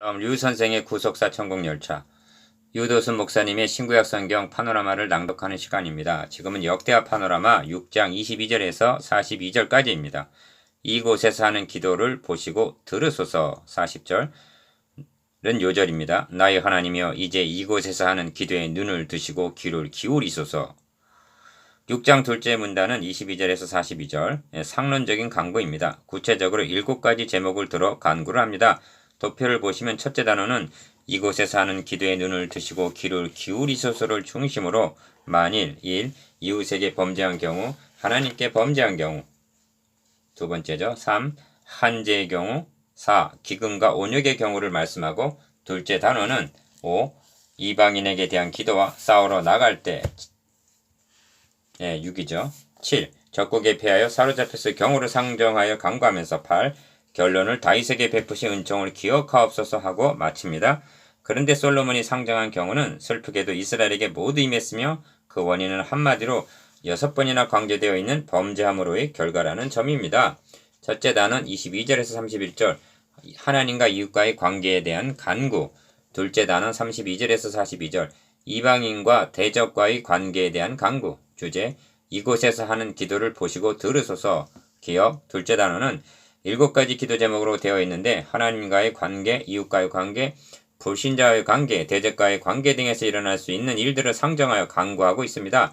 다음 류 선생의 구속사 천국열차. 유도순 목사님의 신구약 성경 파노라마를 낭독하는 시간입니다. 지금은 역대하 파노라마 6장 22절에서 42절까지입니다. 이곳에서 하는 기도를 보시고 들으소서. 40절은 요절입니다. 나의 하나님이여 이제 이곳에서 하는 기도에 눈을 드시고 귀를 기울이소서. 6장 둘째 문단은 22절에서 42절 상론적인 간구입니다. 구체적으로 7가지 제목을 들어 간구를 합니다. 도표를 보시면 첫째 단어는 이곳에서 하는 기도에 눈을 드시고 귀를 기울이소서를 중심으로 만일 1. 이웃에게 범죄한 경우 하나님께 범죄한 경우 두 번째죠. 3. 한재의 경우 4. 기근과 온역의 경우를 말씀하고 둘째 단어는 5. 이방인에게 대한 기도와 싸우러 나갈 때 6이죠. 7. 적국에 패하여 사로잡혔을 경우를 상정하여 간구하면서 8. 결론을 다윗에게 베푸신 은총을 기억하옵소서 하고 마칩니다. 그런데 솔로몬이 상정한 경우는 슬프게도 이스라엘에게 모두 임했으며 그 원인은 한마디로 6번이나 강조되어 있는 범죄함으로의 결과라는 점입니다. 첫째 단은 22절에서 31절 하나님과 이웃과의 관계에 대한 간구, 둘째 단은 32절에서 42절 이방인과 대적과의 관계에 대한 간구, 주제 이곳에서 하는 기도를 보시고 들으소서. 기억, 둘째 단어는 7가지 기도 제목으로 되어 있는데 하나님과의 관계, 이웃과의 관계, 불신자와의 관계, 대적과의 관계 등에서 일어날 수 있는 일들을 상정하여 간구하고 있습니다.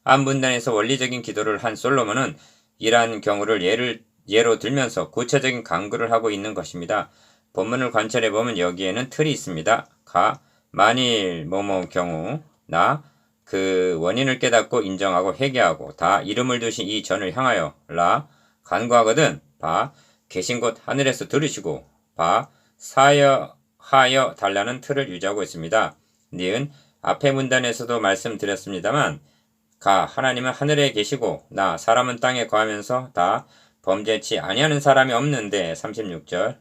앞문단에서 원리적인 기도를 한 솔로몬은 이러한 경우를 예로 들면서 구체적인 간구를 하고 있는 것입니다. 본문을 관찰해보면 여기에는 틀이 있습니다. 만일 뭐뭐 경우 그 원인을 깨닫고 인정하고 회개하고 이름을 두신 이 전을 향하여 간구하거든 계신 곳 하늘에서 들으시고 사여하여 달라는 틀을 유지하고 있습니다. 니은 앞의 문단에서도 말씀드렸습니다만 하나님은 하늘에 계시고 사람은 땅에 거하면서 범죄치 아니하는 사람이 없는데 36절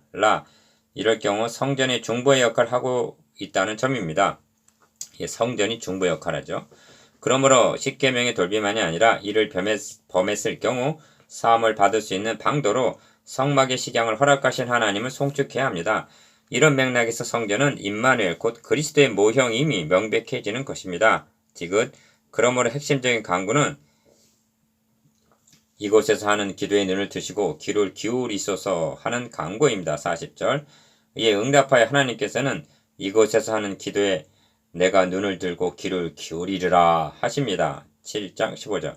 이럴 경우 성전의 중보의 역할을 하고 있다는 점입니다. 성전이 중보 역할하죠. 그러므로 십계명의 돌비만이 아니라 이를 범했을 경우 사함을 받을 수 있는 방도로 성막의 식양을 허락하신 하나님을 송축해야 합니다. 이런 맥락에서 성전은 임마누엘 곧 그리스도의 모형임이 명백해지는 것입니다. 디귿 그러므로 핵심적인 간구는 이곳에서 하는 기도에 눈을 드시고 귀를 기울이소서 하는 간구입니다. 40절 이에 응답하여 하나님께서는 이곳에서 하는 기도에 내가 눈을 들고 귀를 기울이리라 하십니다. 7장 15절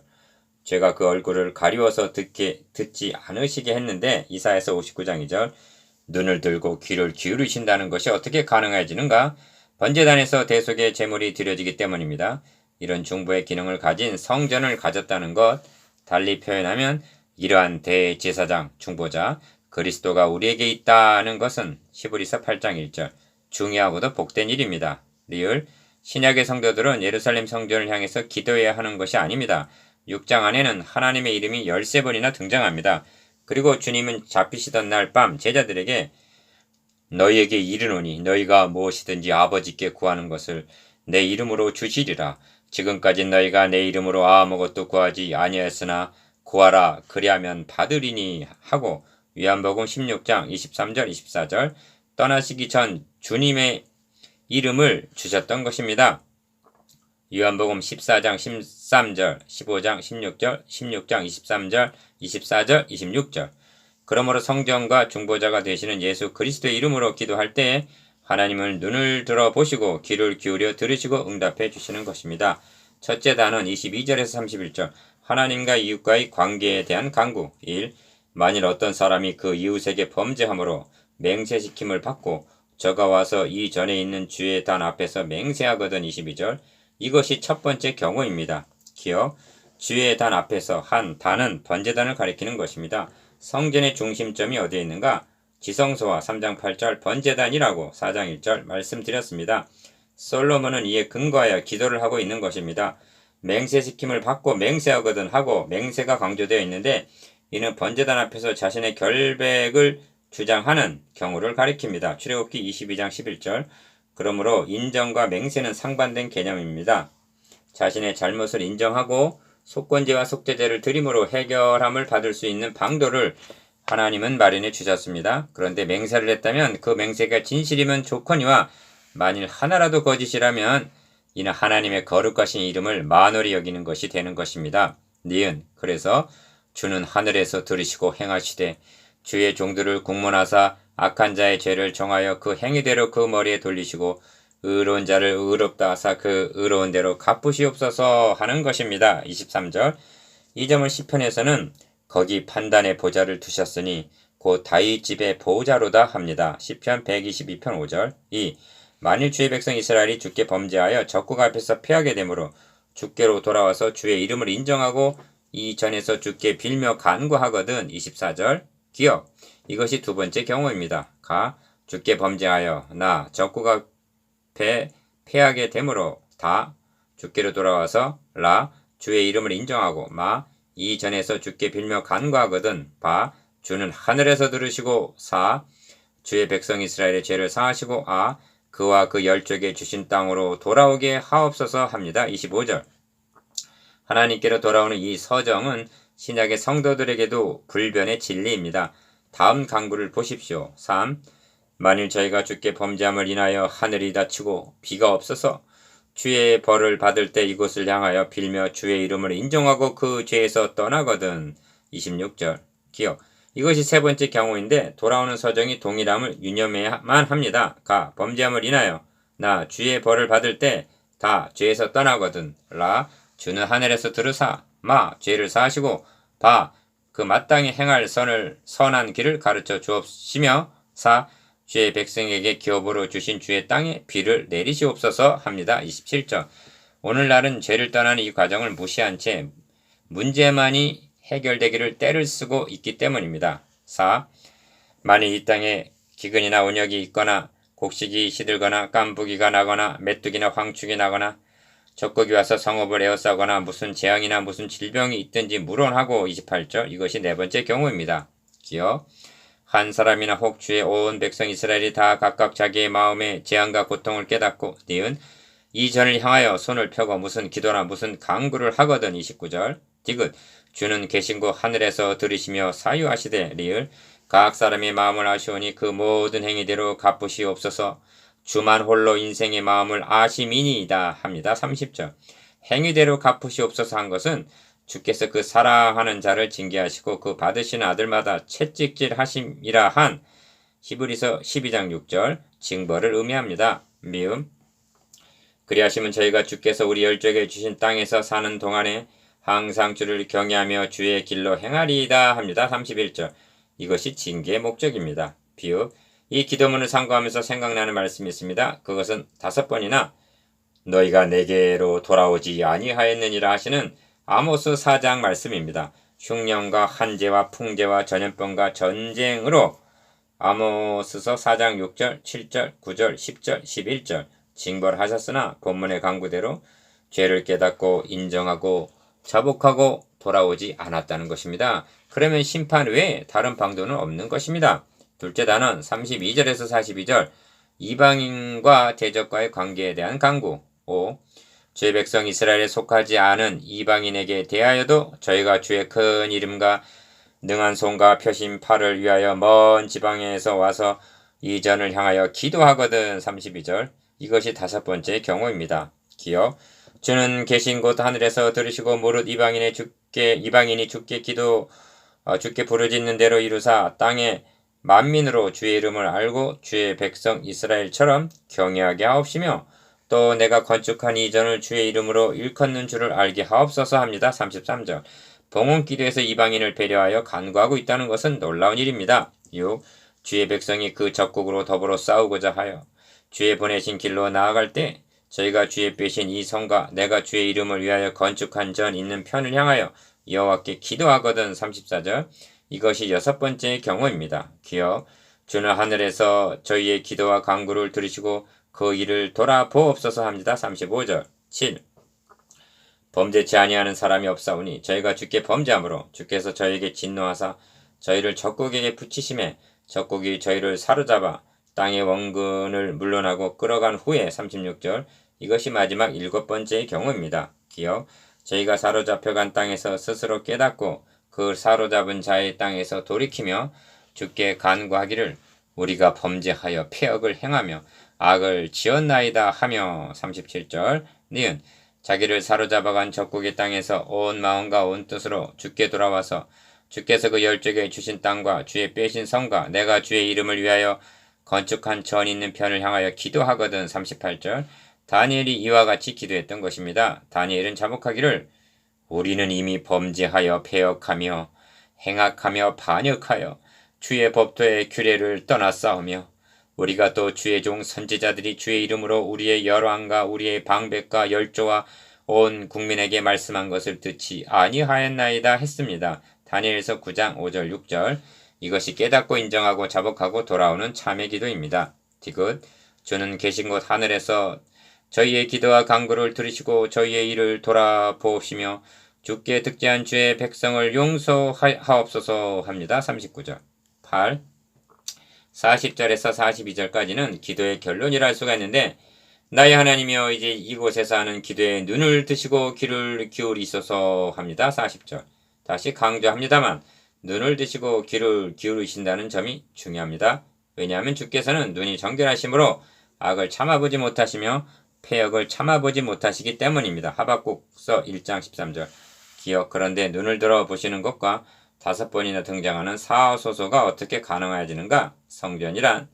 죄가 그 얼굴을 가리워서 듣지 않으시게 했는데 이사야서 59장 2절 눈을 들고 귀를 기울이신다는 것이 어떻게 가능해지는가? 번제단에서 대속의 제물이 드려지기 때문입니다. 이런 중보의 기능을 가진 성전을 가졌다는 것, 달리 표현하면 이러한 대제사장, 중보자, 그리스도가 우리에게 있다는 것은 히브리서 8장 1절 중요하고도 복된 일입니다. 리을 신약의 성도들은 예루살렘 성전을 향해서 기도해야 하는 것이 아닙니다. 6장 안에는 하나님의 이름이 13번이나 등장합니다. 그리고 주님은 잡히시던 날 밤 제자들에게 너희에게 이르노니 너희가 무엇이든지 아버지께 구하는 것을 내 이름으로 주시리라. 지금까지 너희가 내 이름으로 아무것도 구하지 아니하였으나 구하라 그리하면 받으리니 하고 요한복음 16장 23절 24절 떠나시기 전 주님의 이름을 주셨던 것입니다. 요한복음 14장 13절, 15장 16절, 16장 23절, 24절, 26절 그러므로 성전과 중보자가 되시는 예수 그리스도의 이름으로 기도할 때에 하나님을 눈을 들어보시고 귀를 기울여 들으시고 응답해 주시는 것입니다. 첫째 단은 22절에서 31절 하나님과 이웃과의 관계에 대한 간구 1. 만일 어떤 사람이 그 이웃에게 범죄함으로 맹세시킴을 받고 저가 와서 이 전에 있는 주의 단 앞에서 맹세하거든 22절 이것이 첫 번째 경우입니다. 기억, 주의 단 앞에서 단은 번제단을 가리키는 것입니다. 성전의 중심점이 어디에 있는가? 지성소와 3장 8절 번제단이라고 4장 1절 말씀드렸습니다. 솔로몬은 이에 근거하여 기도를 하고 있는 것입니다. 맹세시킴을 받고 맹세하거든 하고 맹세가 강조되어 있는데 이는 번제단 앞에서 자신의 결백을 주장하는 경우를 가리킵니다. 출애굽기 22장 11절 그러므로 인정과 맹세는 상반된 개념입니다. 자신의 잘못을 인정하고 속건제와 속죄제를 드림으로 해결함을 받을 수 있는 방도를 하나님은 마련해 주셨습니다. 그런데 맹세를 했다면 그 맹세가 진실이면 좋거니와 만일 하나라도 거짓이라면 이는 하나님의 거룩하신 이름을 만홀히 여기는 것이 되는 것입니다. 니은 그래서 주는 하늘에서 들으시고 행하시되 주의 종들을 국문하사 악한 자의 죄를 정하여 그 행위대로 그 머리에 돌리시고 의로운 자를 의롭다 하사 그 의로운 대로 갚으시옵소서 하는 것입니다. 23절 이 점을 시편에서는 거기 판단의 보좌를 두셨으니 곧 다윗 집의 보좌로다 합니다. 시편 122편 5절 2. 만일 주의 백성 이스라엘이 주께 범죄하여 적국 앞에서 패하게 되므로 주께로 돌아와서 주의 이름을 인정하고 이 전에서 주께 빌며 간구하거든. 24절 기억 이것이 두 번째 경우입니다. 가 주께 범죄하여 나 적국 앞에 패하게 되므로 다 주께로 돌아와서 라 주의 이름을 인정하고 마 이 전에서 주께 빌며 간구하거든. 바 주는 하늘에서 들으시고 사 주의 백성 이스라엘의 죄를 사하시고 아 그와 그 열족에 주신 땅으로 돌아오게 하옵소서 합니다. 25절 하나님께로 돌아오는 이 서정은 신약의 성도들에게도 불변의 진리입니다. 다음 강구를 보십시오. 3. 만일 저희가 주께 범죄함을 인하여 하늘이 닫히고 비가 없어서 주의 벌을 받을 때 이곳을 향하여 빌며 주의 이름을 인정하고 그 죄에서 떠나거든. 26절 기억 이것이 세 번째 경우인데 돌아오는 서정이 동일함을 유념해야만 합니다. 가 범죄함을 인하여 나 주의 벌을 받을 때 다 죄에서 떠나거든. 라 주는 하늘에서 들으사 마 죄를 사하시고 바 그 마땅히 행할 선한 길을 가르쳐 주옵시며 사 주의 백성에게 기업으로 주신 주의 땅에 비를 내리시옵소서 합니다. 27절 오늘날은 죄를 떠나는 이 과정을 무시한 채 문제만이 해결되기를 떼를 쓰고 있기 때문입니다. 4. 만일 이 땅에 기근이나 온역이 있거나 곡식이 시들거나 깐부기가 나거나 메뚜기나 황축이 나거나 적국이 와서 성읍을 에워싸거나 무슨 재앙이나 무슨 질병이 있든지 무론하고 28절 이것이 네 번째 경우입니다. 기억 한 사람이나 혹 주의 온 백성 이스라엘이 다 각각 자기의 마음에 재앙과 고통을 깨닫고 니은 이 전을 향하여 손을 펴고 무슨 기도나 무슨 강구를 하거든. 29절 디귿 주는 계신 곳 하늘에서 들으시며 사유하시되 리을 각 사람의 마음을 아시오니 그 모든 행위대로 갚으시옵소서 주만 홀로 인생의 마음을 아심이니이다 합니다. 30절 행위대로 갚으시옵소서 한 것은 주께서 그 사랑하는 자를 징계하시고 그 받으시는 아들마다 채찍질 하심이라 한 히브리서 12장 6절 징벌을 의미합니다. 미음 그리하시면 저희가 주께서 우리 열족에 주신 땅에서 사는 동안에 항상 주를 경외하며 주의 길로 행하리이다 합니다. 31절 이것이 징계의 목적입니다. 비읍 이 기도문을 상고하면서 생각나는 말씀이 있습니다. 그것은 5번이나 너희가 내게로 돌아오지 아니하였느니라 하시는 아모스 4장 말씀입니다. 흉년과 한재와 풍재와 전염병과 전쟁으로 아모스서 4장 6절, 7절, 9절, 10절, 11절 징벌하셨으나 본문의 강구대로 죄를 깨닫고 인정하고 자복하고 돌아오지 않았다는 것입니다. 그러면 심판 외에 다른 방도는 없는 것입니다. 둘째 단원 32절에서 42절 이방인과 대적과의 관계에 대한 강구 5. 주의 백성 이스라엘에 속하지 않은 이방인에게 대하여도 저희가 주의 큰 이름과 능한 손과 펴신 팔을 위하여 먼 지방에서 와서 이 전을 향하여 기도하거든. 32절 이것이 5번째 경우입니다. 기억 주는 계신 곳 하늘에서 들으시고 무릇 이방인이 주께 주께 부르짖는 대로 이루사 땅에 만민으로 주의 이름을 알고 주의 백성 이스라엘처럼 경외하게 하옵시며 또 내가 건축한 이 전을 주의 이름으로 일컫는 줄을 알게 하옵소서 합니다. 33절 봉헌기도에서 이방인을 배려하여 간구하고 있다는 것은 놀라운 일입니다. 6. 주의 백성이 그 적국으로 더불어 싸우고자 하여 주의 보내신 길로 나아갈 때 저희가 주의 빼신 이 성과 내가 주의 이름을 위하여 건축한 전 있는 편을 향하여 여호와께 기도하거든. 34절 이것이 6번째 경우입니다. 기억 주는 하늘에서 저희의 기도와 간구를 들으시고 그 일을 돌아보옵소서 합니다. 35절 7. 범죄치 아니하는 사람이 없사오니 저희가 주께 범죄함으로 주께서 저희에게 진노하사 저희를 적국에게 붙이심에 적국이 저희를 사로잡아 땅의 원근을 물러나고 끌어간 후에 36절 이것이 마지막 7번째의 경우입니다. 기억 저희가 사로잡혀간 땅에서 스스로 깨닫고 그 사로잡은 자의 땅에서 돌이키며 주께 간구하기를 우리가 범죄하여 패역을 행하며 악을 지었나이다 하며 37절 니은 자기를 사로잡아간 적국의 땅에서 온 마음과 온 뜻으로 주께 돌아와서 주께서 그 열조에게 주신 땅과 주의 빼신 성과 내가 주의 이름을 위하여 건축한 전 있는 편을 향하여 기도하거든 38절 다니엘이 이와 같이 기도했던 것입니다. 다니엘은 자복하기를 우리는 이미 범죄하여 패역하며 행악하며 반역하여 주의 법도의 규례를 떠났사오며 우리가 또 주의 종 선지자들이 주의 이름으로 우리의 열왕과 우리의 방백과 열조와 온 국민에게 말씀한 것을 듣지 아니하였나이다 했습니다. 다니엘서 9장 5절 6절 이것이 깨닫고 인정하고 자복하고 돌아오는 참의 기도입니다. 디귿 주는 계신 곳 하늘에서 저희의 기도와 간구를 들으시고 저희의 일을 돌아보시며 주께 득죄한 주의 백성을 용서하옵소서 합니다. 39절 8 40절에서 42절까지는 기도의 결론이라 할 수가 있는데 나의 하나님이여 이제 이곳에서 하는 기도에 눈을 드시고 귀를 기울이소서 합니다. 40절 다시 강조합니다만 눈을 드시고 귀를 기울이신다는 점이 중요합니다. 왜냐하면 주께서는 눈이 정결하시므로 악을 참아보지 못하시며 패역을 참아보지 못하시기 때문입니다. 하박국서 1장 13절 기억 그런데 눈을 들어 보시는 것과 5번이나 등장하는 사소서가 어떻게 가능해지는가? 성전이란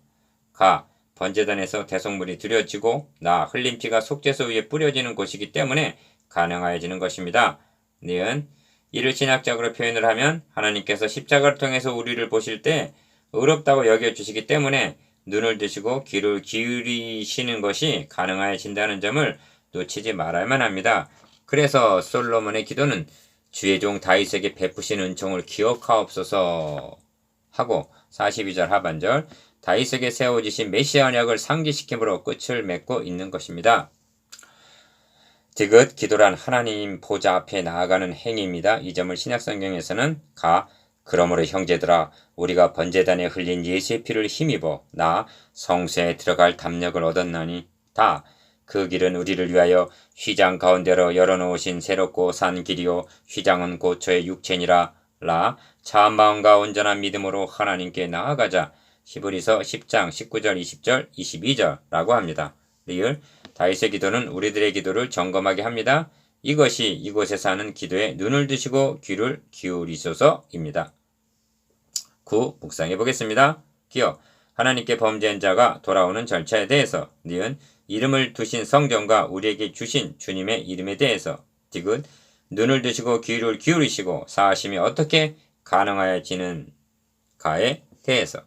가 번제단에서 대속물이 드려지고 나 흘린 피가 속죄소 위에 뿌려지는 곳이기 때문에 가능해지는 것입니다. 니은 이를 신학적으로 표현을 하면 하나님께서 십자가를 통해서 우리를 보실 때 의롭다고 여겨주시기 때문에 눈을 드시고 귀를 기울이시는 것이 가능해진다는 점을 놓치지 말아야만 합니다. 그래서 솔로몬의 기도는 주의 종 다윗에게 베푸신 은총을 기억하옵소서 하고 42절 하반절 다윗에게 세워지신 메시아 언약을 상기시킴으로 끝을 맺고 있는 것입니다. 디귿 기도란 하나님 보좌 앞에 나아가는 행위입니다. 이 점을 신약성경에서는 그러므로 형제들아 우리가 번제단에 흘린 예수의 피를 힘입어 나 성소에 들어갈 담력을 얻었나니 그 길은 우리를 위하여 휘장 가운데로 열어놓으신 새롭고 산 길이요 휘장은 고초의 육체니라 차한 마음과 온전한 믿음으로 하나님께 나아가자 히브리서 10장 19절 20절 22절라고 합니다. 리을 다윗의 기도는 우리들의 기도를 점검하게 합니다. 이것이 이곳에서 하는 기도에 눈을 드시고 귀를 기울이소서입니다. 9. 묵상해 보겠습니다. 기억 하나님께 범죄한 자가 돌아오는 절차에 대해서 니은 이름을 두신 성전과 우리에게 주신 주님의 이름에 대해서 디귿 눈을 드시고 귀를 기울이시고 사하심이 어떻게 가능하여지는가에 대해서